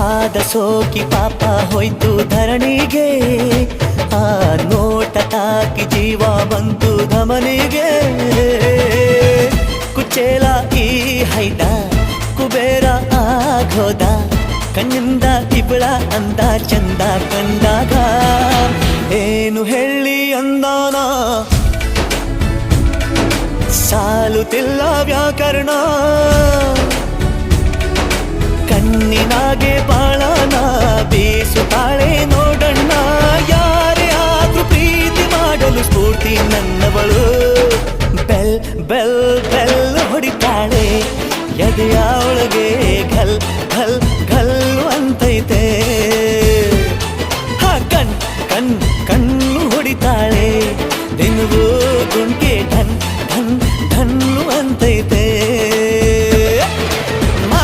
ಪಾದ ಸೋಕಿ ಪಾಪ ಹೋಯ್ತು ಧರಣಿಗೆ, ಆ ನೋಟ ತಾಕಿ ಜೀವ ಬಂತು ಧಮನಿಗೆ. ಕುಚೇಲ ಈ ಹೈದ ಕುಬೇರ ಆಗೋದ, ಕಣ್ಣಿಂದ ಇಬ್ಬಳ ಅಂದ ಚಂದ ಕಂಡಾಗ. ಏನು ಹೇಳಿ ಅಂದಾನ ಸಾಲುತ್ತಿಲ್ಲ ವ್ಯಾಕರಣ, ಕಣ್ಣಿನಾಗೆ ಬಾಳನ ಬೀಸುತ್ತಾಳೆ ನೋಡಣ್ಣ. ಯಾರೇ ಆದ್ರೂ ಪ್ರೀತಿ ಮಾಡಲು ಸ್ಫೂರ್ತಿ ನನ್ನವಳು. ಬೆಲ್ ಬೆಲ್ ಬೆಲ್ ಹೊಡಿತಾಳೆ ಎದೆಯ ಒಳಗೆ ಘಲ್